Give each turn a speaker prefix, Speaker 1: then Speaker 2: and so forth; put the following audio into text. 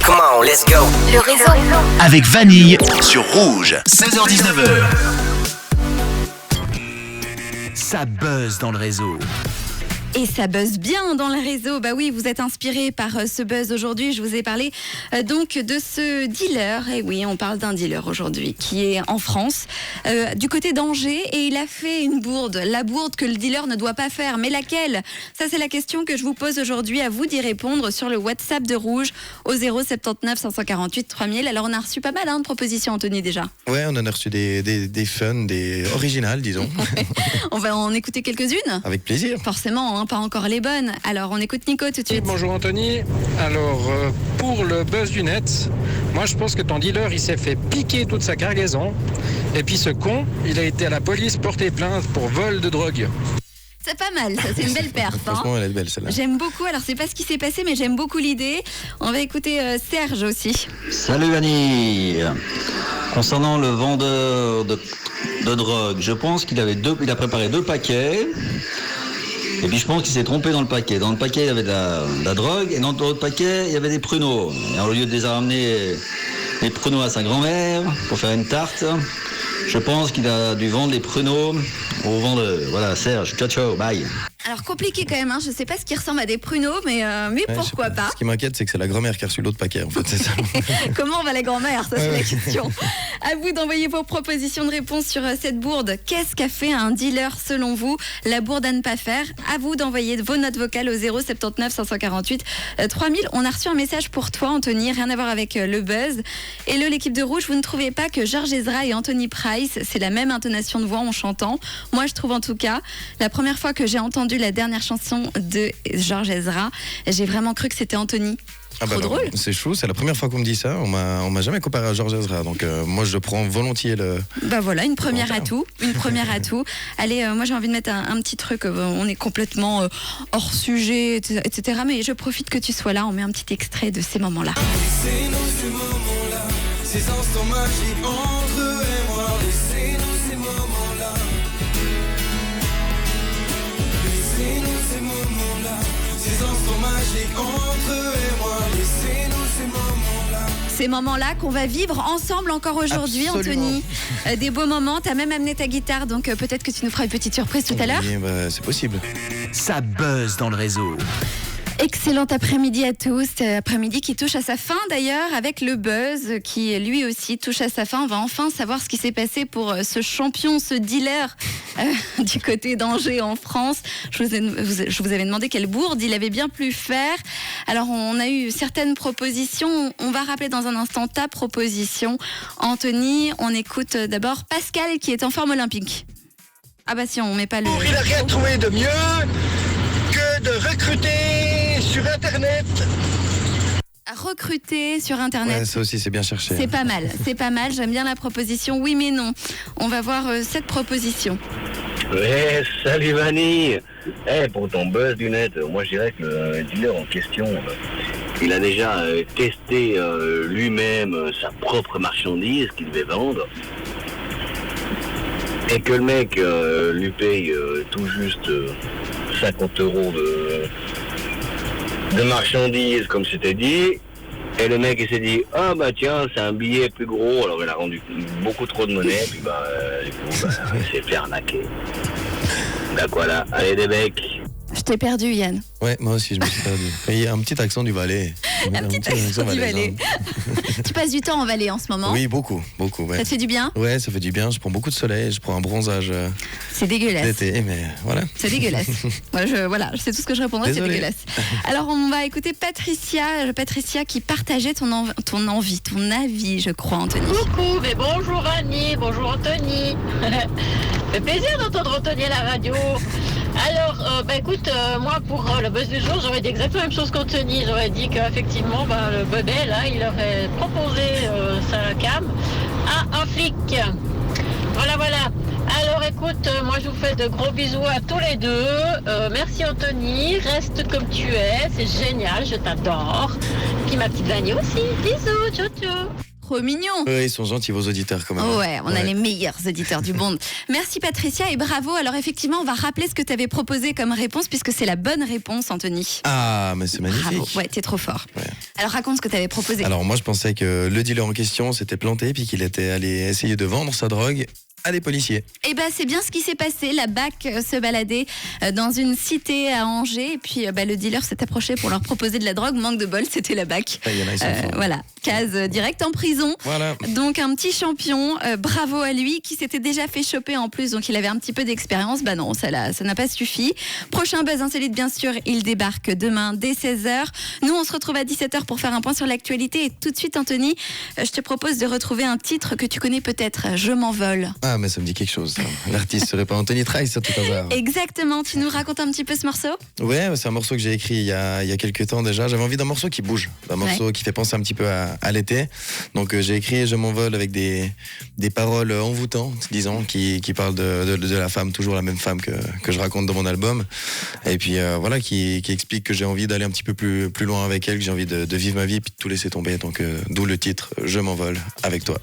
Speaker 1: Come on, let's go.
Speaker 2: Le réseau.
Speaker 3: Avec Vanille sur Rouge. 16h-19h. Ça buzz dans le réseau.
Speaker 4: Et ça buzz bien dans le réseau. Bah oui, vous êtes inspirés par ce buzz aujourd'hui. Je vous ai parlé donc de ce dealer. Et oui, on parle d'un dealer aujourd'hui qui est en France, du côté d'Angers. Et il a fait une bourde. La bourde que le dealer ne doit pas faire. Mais laquelle ? Ça, c'est la question que je vous pose aujourd'hui. À vous d'y répondre sur le WhatsApp de Rouge au 079 548 3000. Alors, on a reçu pas mal de propositions, Anthony, déjà.
Speaker 5: Ouais, on en a reçu des fun, des originales, disons.
Speaker 4: On va en écouter quelques-unes.
Speaker 5: Avec plaisir.
Speaker 4: Forcément, pas encore les bonnes. Alors, on écoute Nico tout de suite.
Speaker 6: Bonjour Anthony. Alors, pour le buzz du net, moi je pense que ton dealer, il s'est fait piquer toute sa cargaison. Et puis ce con, il a été à la police porter plainte pour vol de drogue.
Speaker 4: C'est pas mal, ça, c'est une belle perf.
Speaker 5: Franchement, elle est belle celle-là.
Speaker 4: J'aime beaucoup, alors c'est pas ce qui s'est passé, mais j'aime beaucoup l'idée. On va écouter Serge aussi.
Speaker 7: Salut Vanille. Concernant le vendeur de drogue, je pense qu'il a préparé 2 paquets. Et puis je pense qu'il s'est trompé dans le paquet. Dans le paquet, il y avait de la drogue, et dans l'autre paquet, il y avait des pruneaux. Et au lieu de les ramener les pruneaux à sa grand-mère pour faire une tarte, je pense qu'il a dû vendre les pruneaux au vendeur. Voilà, Serge, ciao ciao, bye.
Speaker 4: Alors compliqué quand même, hein. Je sais pas ce qui ressemble à des pruneaux, mais pourquoi pas.
Speaker 5: Ce qui m'inquiète, c'est que c'est la grand-mère qui a reçu l'autre paquet, en fait, c'est ça.
Speaker 4: Comment va la grand-mère ? Ça, c'est la question. À vous d'envoyer vos propositions de réponse sur cette bourde. Qu'est-ce qu'a fait un dealer selon vous ? La bourde à ne pas faire. À vous d'envoyer vos notes vocales au 079 548 3000. On a reçu un message pour toi, Anthony, rien à voir avec le buzz. Hello l'équipe de Rouge, vous ne trouvez pas que Georges Ezra et Anthony Price, c'est la même intonation de voix en chantant ? Moi, je trouve en tout cas, la première fois que j'ai entendu la dernière chanson de Georges Ezra, j'ai vraiment cru que c'était Anthony. Trop drôle.
Speaker 5: C'est chou, c'est la première fois qu'on me dit ça. On m'a jamais comparé à Georges Ezra, donc moi je prends volontiers le.
Speaker 4: Bah voilà, une première atout. Allez, moi j'ai envie de mettre un petit truc. On est complètement hors sujet, etc. Mais je profite que tu sois là. On met un petit extrait de ces moments-là.
Speaker 8: Laissez-nous ces moments-là, ces instants magiques entre eux et moi. Laissez-nous ces moments-là. Laissez-nous ces moments-là, ces instants magiques entre eux et moi. Laissez-nous ces moments-là.
Speaker 4: Ces moments-là qu'on va vivre ensemble encore aujourd'hui,
Speaker 5: Absolument.
Speaker 4: Anthony. Des beaux moments. T'as même amené ta guitare, donc peut-être que tu nous feras une petite surprise tout à l'heure.
Speaker 5: Oui, bah, c'est possible.
Speaker 3: Ça buzz dans le réseau.
Speaker 4: Excellent après-midi à tous. Après-midi qui touche à sa fin d'ailleurs avec le buzz qui lui aussi touche à sa fin. On va enfin savoir ce qui s'est passé pour ce champion, ce dealer du côté d'Angers en France. Je vous avais demandé quelle bourde il avait bien pu faire. Alors on a eu certaines propositions. On va rappeler dans un instant ta proposition. Anthony, on écoute d'abord Pascal qui est en forme olympique. Ah bah si, on met pas le...
Speaker 6: Il a rien trouvé de mieux que de recruter sur Internet.
Speaker 4: Recruter sur Internet.
Speaker 5: Ouais, ça aussi c'est bien cherché.
Speaker 4: C'est pas mal, j'aime bien la proposition, oui mais non. On va voir cette proposition.
Speaker 9: Ouais, salut Vanille. Pour ton buzz du net, moi je dirais que le dealer en question, il a déjà testé lui-même sa propre marchandise qu'il devait vendre. Et que le mec lui paye tout juste 50 € de marchandises comme c'était dit. Et le mec il s'est dit ah bah tiens c'est un billet plus gros, alors il a rendu beaucoup trop de monnaie, puis du coup il s'est fait arnaquer. Donc voilà, allez des becs.
Speaker 4: Je t'ai perdu Yann.
Speaker 5: Ouais, moi aussi je me suis perdu. Il y a un petit accent du Valais.
Speaker 4: Un petit accent du Valais. Tu passes du temps en Valais en ce moment ?
Speaker 5: Oui, beaucoup. Ouais.
Speaker 4: Ça te fait du bien ?
Speaker 5: Ouais, ça fait du bien. Je prends beaucoup de soleil, je prends un bronzage.
Speaker 4: C'est dégueulasse.
Speaker 5: D'été, mais voilà.
Speaker 4: C'est dégueulasse. Voilà, c'est tout ce que je répondrai, c'est dégueulasse. Alors on va écouter Patricia qui partageait ton avis, je crois, Anthony.
Speaker 10: Coucou, mais bonjour Annie, bonjour Anthony. Ça fait plaisir d'entendre Anthony à la radio. Alors, écoute, moi pour le buzz du jour, j'aurais dit exactement la même chose qu'Anthony. J'aurais dit qu'effectivement, le bebé, là, il aurait proposé sa cam à un flic. Voilà. Alors écoute, moi je vous fais de gros bisous à tous les deux. Merci Anthony, reste comme tu es, c'est génial, je t'adore. Puis ma petite Vanille aussi, bisous, ciao.
Speaker 4: Trop mignon.
Speaker 5: Ouais, ils sont gentils, vos auditeurs, quand même.
Speaker 4: Ouais, on a les meilleurs auditeurs du monde. Merci Patricia et bravo. Alors effectivement, on va rappeler ce que tu avais proposé comme réponse puisque c'est la bonne réponse, Anthony.
Speaker 5: Ah, mais c'est magnifique.
Speaker 4: Bravo, ouais, t'es trop fort.
Speaker 5: Ouais.
Speaker 4: Alors raconte ce que tu avais proposé.
Speaker 5: Alors moi, je pensais que le dealer en question s'était planté puis qu'il était allé essayer de vendre sa drogue à des policiers.
Speaker 4: Eh ben c'est bien ce qui s'est passé. La BAC se baladait dans une cité à Angers et puis le dealer s'est approché pour leur proposer de la drogue. Manque de bol, c'était la BAC.
Speaker 5: Ah, il y en a, ils sont forts.
Speaker 4: Voilà, case directe en prison.
Speaker 5: Voilà.
Speaker 4: Donc un petit champion, bravo à lui qui s'était déjà fait choper en plus, donc il avait un petit peu d'expérience. Bah non, ça n'a pas suffi. Prochain buzz insolite bien sûr, il débarque demain dès 16h. Nous on se retrouve à 17h pour faire un point sur l'actualité et tout de suite Anthony, je te propose de retrouver un titre que tu connais peut-être, Je m'envole.
Speaker 5: Ah, mais ça me dit quelque chose. Ça. L'artiste serait pas Anthony Trice, à tout hasard.
Speaker 4: Exactement, tu nous racontes un petit peu ce morceau ?
Speaker 5: Ouais, c'est un morceau que j'ai écrit il y a quelques temps déjà. J'avais envie d'un morceau qui bouge, d'un morceau qui fait penser un petit peu à l'été. Donc j'ai écrit Je m'envole avec des paroles envoûtantes, disons, qui parlent de la femme, toujours la même femme que je raconte dans mon album. Et puis voilà, qui explique que j'ai envie d'aller un petit peu plus loin avec elle, que j'ai envie de vivre ma vie et puis de tout laisser tomber. Donc d'où le titre Je m'envole avec toi.